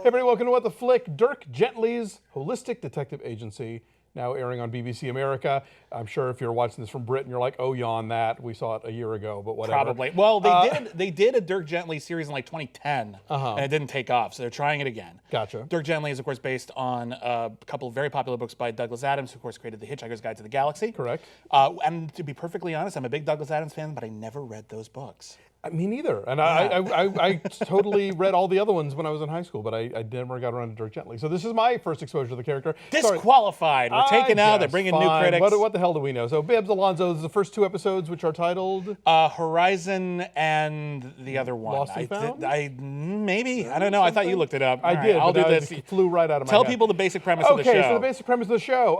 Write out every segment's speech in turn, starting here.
Hey everybody, welcome to What the Flick, Dirk Gently's Holistic Detective Agency, now airing on BBC America. I'm sure if you're watching this from Britain, you're like, oh, yawn that. We saw it a year ago, but whatever. Probably. Well, they did a Dirk Gently series in like 2010, and it didn't take off, so they're trying it again. Gotcha. Dirk Gently is, of course, based on a couple of very popular books by Douglas Adams, who, of course, created The Hitchhiker's Guide to the Galaxy. Correct. And to be perfectly honest, I'm a big Douglas Adams fan, but I never read those books. Me neither. And I totally read all the other ones when I was in high school, but I never got around to Dirk Gently. So this is my first exposure to the character. Disqualified. We're taken out. They're bringing new critics. What the hell do we know? So Bibbs, Alonso, this is the first two episodes, which are titled? Horizon and the other one. Lost and Found? Maybe. I don't know. I thought you looked it up. I did. I'll do this. It flew right out of my Tell head. people the basic premise of the show. Okay, so the basic premise of the show.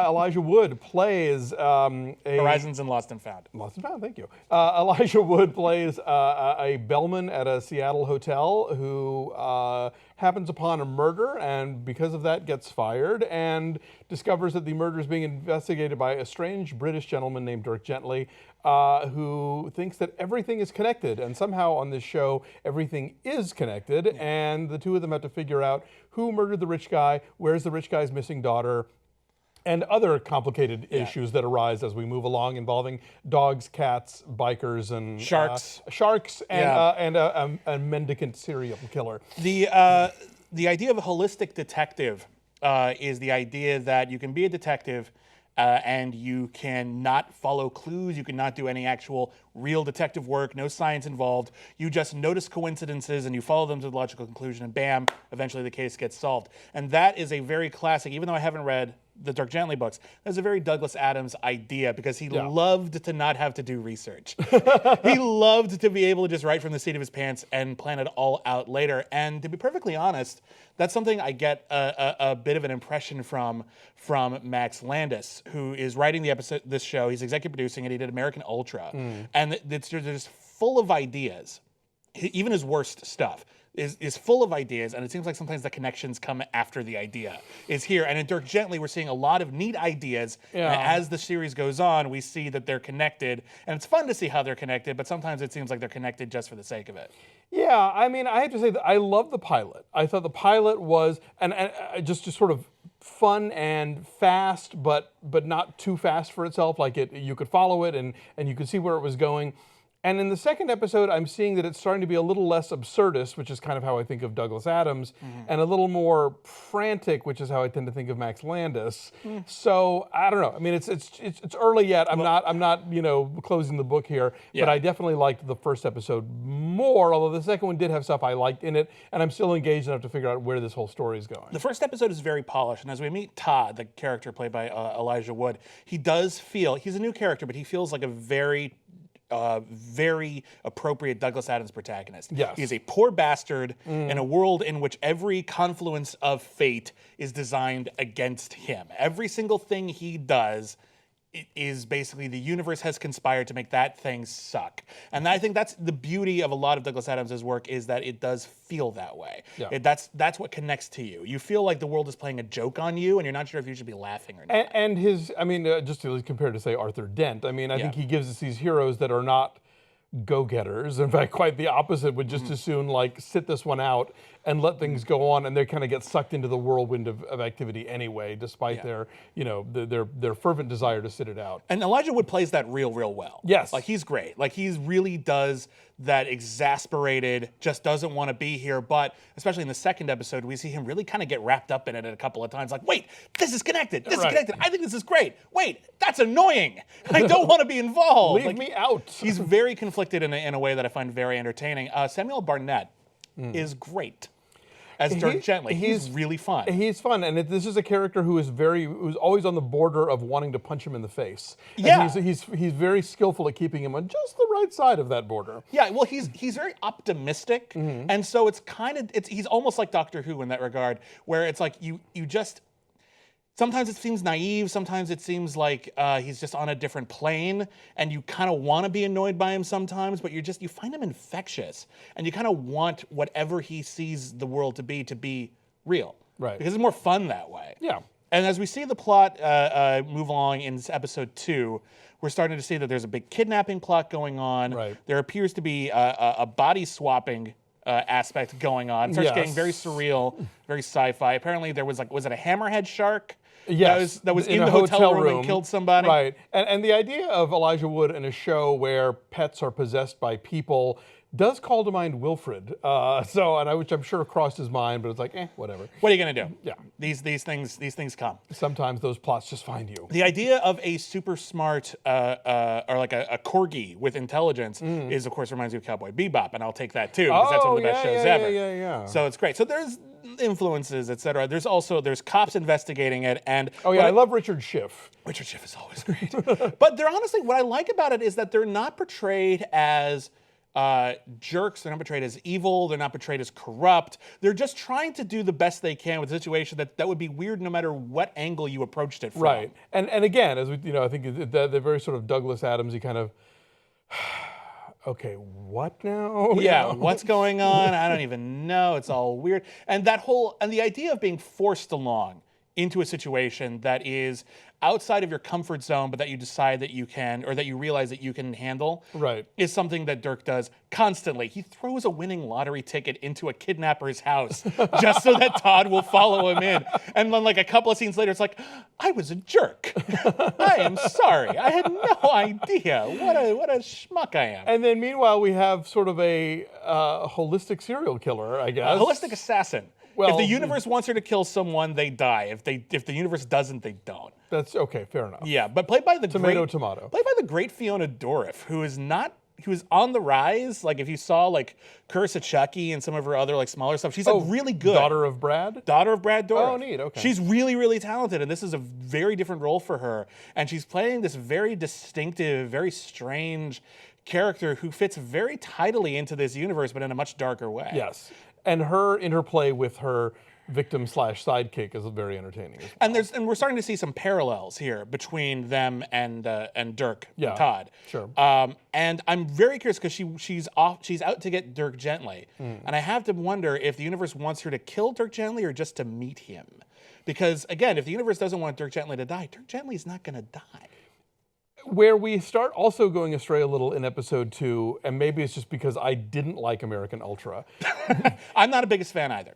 Elijah Wood plays Horizons and Lost and Found. Lost and Found, thank you. Elijah Wood plays a bellman at a Seattle hotel who happens upon a murder and because of that gets fired and discovers that the murder is being investigated by a strange British gentleman named Dirk Gently who thinks that everything is connected, and somehow on this show everything is connected, and the two of them have to figure out who murdered the rich guy, where's the rich guy's missing daughter, and other complicated issues that arise as we move along, involving dogs, cats, bikers, and sharks, and a mendicant serial killer. The idea of a holistic detective is the idea that you can be a detective and you can not follow clues, you cannot do any actual real detective work, no science involved. You just notice coincidences and you follow them to the logical conclusion, and bam, eventually the case gets solved. And that is a very classic, even though I haven't read the Dirk Gently books, that's a very Douglas Adams idea, because he loved to not have to do research. He loved to be able to just write from the seat of his pants and plan it all out later. And to be perfectly honest, that's something I get a bit of an impression from Max Landis, who is writing this show. He's executive producing it. He did American Ultra. And it's just full of ideas. Even his worst stuff is full of ideas, and it seems like sometimes the connections come after the idea is here. And in Dirk Gently, we're seeing a lot of neat ideas. And as the series goes on, we see that they're connected, and it's fun to see how they're connected, but sometimes it seems like they're connected just for the sake of it. Yeah, I mean, I have to say that I love the pilot. I thought the pilot was and just sort of fun and fast, but not too fast for itself. Like you could follow it and you could see where it was going. And in the second episode, I'm seeing that it's starting to be a little less absurdist, which is kind of how I think of Douglas Adams, and a little more frantic, which is how I tend to think of Max Landis. So I don't know. I mean, it's early yet. I'm not closing the book here, but I definitely liked the first episode more. Although the second one did have stuff I liked in it, and I'm still engaged enough to figure out where this whole story is going. The first episode is very polished, and as we meet Todd, the character played by Elijah Wood, he does feel he's a new character, but he feels like a very appropriate Douglas Adams protagonist. Yes. He is a poor bastard in a world in which every confluence of fate is designed against him. Every single thing he does is basically the universe has conspired to make that thing suck. And I think that's the beauty of a lot of Douglas Adams' work, is that it does feel that way. Yeah. That's what connects to you. You feel like the world is playing a joke on you, and you're not sure if you should be laughing or not. And his, I mean, just to compare to, say, Arthur Dent, I mean, I think he gives us these heroes that are not go-getters. In fact, quite the opposite, would just as soon like sit this one out and let things go on, and they kind of get sucked into the whirlwind of activity anyway, despite their fervent desire to sit it out. And Elijah Wood plays that real well. Yes. Like, he's great. Like, he really does that exasperated, just doesn't want to be here. But especially in the second episode, we see him really kind of get wrapped up in it a couple of times. Like, wait, this is connected. This is connected. I think this is great. Wait, that's annoying. I don't want to be involved. Leave me out. He's very conflicted in a way that I find very entertaining. Samuel Barnett is great as Dirk Gently. He's really fun. He's fun, and this is a character who's always on the border of wanting to punch him in the face. Yeah. And he's very skillful at keeping him on just the right side of that border. Yeah, well, he's very optimistic, and so he's almost like Doctor Who in that regard, where it's like you just. Sometimes it seems naive, sometimes it seems like he's just on a different plane, and you kind of want to be annoyed by him sometimes, but you find him infectious, and you kind of want whatever he sees the world to be real. Right. Because it's more fun that way. Yeah. And as we see the plot move along in episode 2, we're starting to see that there's a big kidnapping plot going on. Right. There appears to be a body swapping aspect going on. It starts getting Yes. very surreal, very sci-fi. Apparently there was was it a hammerhead shark? Yes, That was in a the hotel room and killed somebody. Right, and the idea of Elijah Wood in a show where pets are possessed by people does call to mind Wilfred. Which I'm sure crossed his mind, but it's like, whatever. What are you gonna do? Yeah. These things come. Sometimes those plots just find you. The idea of a super smart or like a corgi with intelligence is, of course, reminds me of Cowboy Bebop, and I'll take that too because that's one of the best shows ever. Yeah. So it's great. So there's influences, etc. There's cops investigating it, and I love Richard Schiff. Richard Schiff is always great. But they're honestly, what I like about it is that they're not portrayed as jerks. They're not portrayed as evil. They're not portrayed as corrupt. They're just trying to do the best they can with a situation that would be weird no matter what angle you approached it from. Right, and again, as we, I think they're very sort of Douglas Adams-y kind of. Okay, what now? Yeah, what's going on? I don't even know. It's all weird. And the idea of being forced along into a situation that is outside of your comfort zone, but that you decide that you can, or that you realize that you can handle, Right. is something that Dirk does constantly. He throws a winning lottery ticket into a kidnapper's house just so that Todd will follow him in. And then like a couple of scenes later, it's like, I was a jerk. I am sorry. I had no idea. What a schmuck I am. And then meanwhile, we have sort of a holistic serial killer, I guess. A holistic assassin. Well, if the universe wants her to kill someone, they die. If the universe doesn't, they don't. That's okay, fair enough. Yeah, but played by the Tomato. Played by the great Fiona Dourif, who was on the rise. Like if you saw like Curse of Chucky and some of her other like smaller stuff, she's like really good. Daughter of Brad Dourif. Oh, neat, okay. She's really, really talented, and this is a very different role for her. And she's playing this very distinctive, very strange character who fits very tidily into this universe, but in a much darker way. Yes, and her interplay with her victim/sidekick is very entertaining as well. And we're starting to see some parallels here between them and Dirk and Todd. Sure. And I'm very curious because she's out to get Dirk Gently, and I have to wonder if the universe wants her to kill Dirk Gently or just to meet him. Because again, if the universe doesn't want Dirk Gently to die, Dirk Gently is not going to die. Where we start also going astray a little in episode 2, and maybe it's just because I didn't like American Ultra. I'm not a biggest fan either.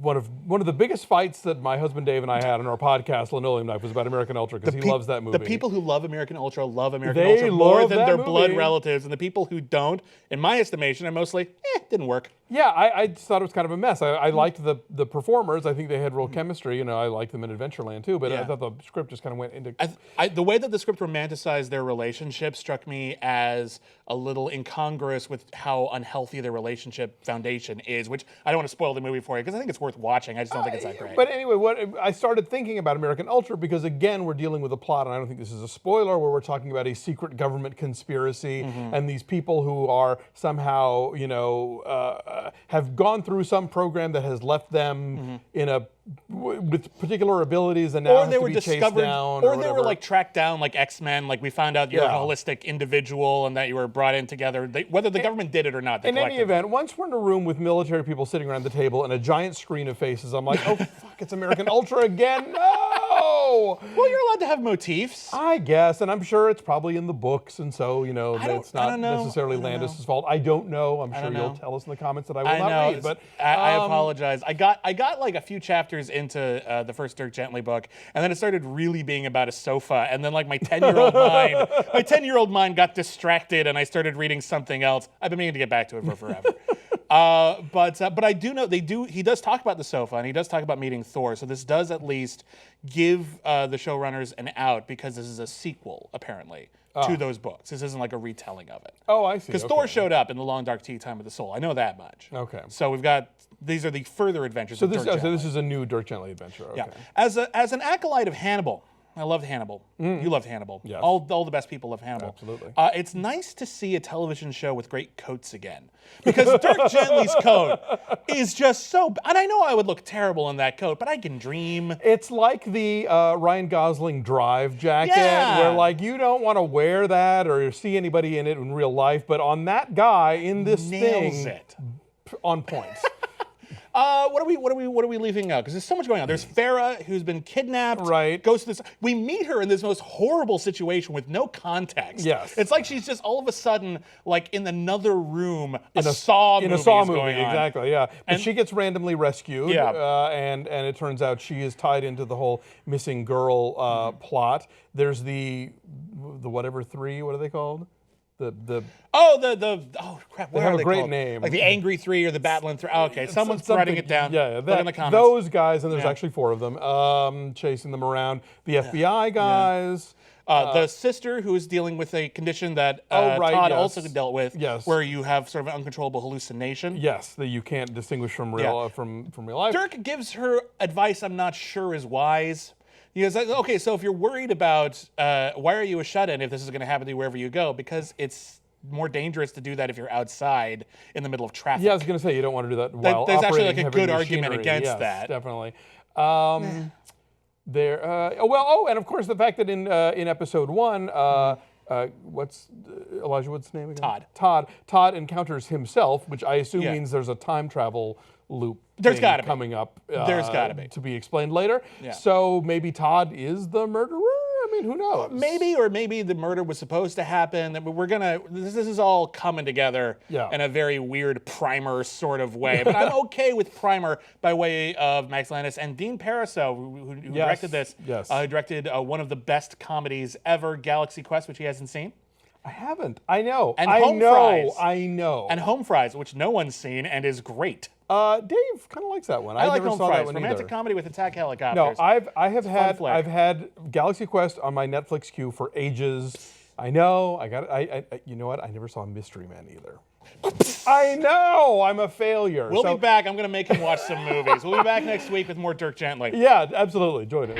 One of the biggest fights that my husband Dave and I had on our podcast, Linoleum Knife, was about American Ultra because he loves that movie. The people who love American Ultra love American They Ultra more love than that their movie. blood relatives, and the people who don't, in my estimation, are mostly, didn't work. Yeah, I just thought it was kind of a mess. I liked the performers. I think they had real chemistry. I liked them in Adventureland too, but I thought the script just kind of went into... The way that the script romanticized their relationship struck me as a little incongruous with how unhealthy their relationship foundation is, which I don't want to spoil the movie for you because I think it's worth watching. I just don't think it's that great. But anyway, I started thinking about American Ultra because, again, we're dealing with a plot, and I don't think this is a spoiler, where we're talking about a secret government conspiracy and these people who are somehow, have gone through some program that has left them with particular abilities and now have to be chased down. Or they were like tracked down like X-Men, like we found out you're a holistic individual and that you were brought in together. Whether the government did it or not, they in any event, once we're in a room with military people sitting around the table and a giant screen of faces, I'm like, oh fuck, it's American Ultra again. No! Well, you're allowed to have motifs. I guess, and I'm sure it's probably in the books, and so, it's not necessarily Landis' fault. I don't know. I'm sure you'll tell us in the comments that I will not read. But I apologize. I got like a few chapters into the first Dirk Gently book, and then it started really being about a sofa, and then like my 10-year-old mind got distracted, and I started reading something else. I've been meaning to get back to it for forever. But I do know he does talk about the sofa, and he does talk about meeting Thor, so this does at least give the showrunners an out because this is a sequel, apparently, to those books. This isn't like a retelling of it. Oh, I see. Because Thor showed up in The Long Dark Tea Time of the Soul. I know that much. Okay. So these are the further adventures of Dirk Gently. So this is a new Dirk Gently adventure. Okay. Yeah. As an acolyte of Hannibal, I loved Hannibal. You loved Hannibal. Yes. All the best people love Hannibal. Absolutely. It's nice to see a television show with great coats again. Because Dirk Gently's coat is just so... And I know I would look terrible in that coat, but I can dream. It's like the Ryan Gosling Drive jacket, where like you don't want to wear that or see anybody in it in real life, but on that guy in this Nails thing... it. On point. What are we leaving out? Because there's so much going on. There's Farah, who's been kidnapped. Right. Goes to this. We meet her in this most horrible situation with no context. Yes. It's like she's just all of a sudden like in another room. In a Saw movie. Exactly. Yeah. But she gets randomly rescued. Yeah. And it turns out she is tied into the whole missing girl plot. There's the whatever three. What are they called? Oh crap! They What have are a they great called? name. Like the Angry Three or the Battling Three. Oh, okay, someone's writing it down. Yeah, Look in the comments. those guys, and there's actually 4 of them, chasing them around. The FBI guys. The sister who is dealing with a condition that Todd also dealt with, Yes. where you have sort of an uncontrollable hallucination. Yes, that you can't distinguish from real from real life. Dirk gives her advice I'm not sure is wise. He goes, okay, so if you're worried about why are you a shut-in if this is going to happen to you wherever you go, because it's more dangerous to do that if you're outside in the middle of traffic. Yeah, I was going to say you don't want to do that while There's actually operating like a good heavy argument machinery. against Yes, that. Definitely. And of course the fact that in episode 1, what's Elijah Wood's name again? Todd encounters himself, which I assume means there's a time travel loop. There's got to be coming up. There's got to be to be explained later. Yeah. So maybe Todd is the murderer. I mean, who knows? Maybe the murder was supposed to happen. This is all coming together in a very weird Primer sort of way. But I'm okay with Primer by way of Max Landis and Dean Pariseau, who directed this. Yes. Who directed one of the best comedies ever, Galaxy Quest, which he hasn't seen. I haven't. I know. And Home Fries. I know. And Home Fries, which no one's seen and is great. Dave kind of likes that one. I like never Home saw Fries. that one Romantic either. comedy with attack helicopters. No, I've had Galaxy Quest on my Netflix queue for ages. I know. I you know what? I never saw Mystery Man either. I know. I'm a failure. We'll be back. I'm going to make him watch some movies. We'll be back next week with more Dirk Gently. Yeah, absolutely. Join us.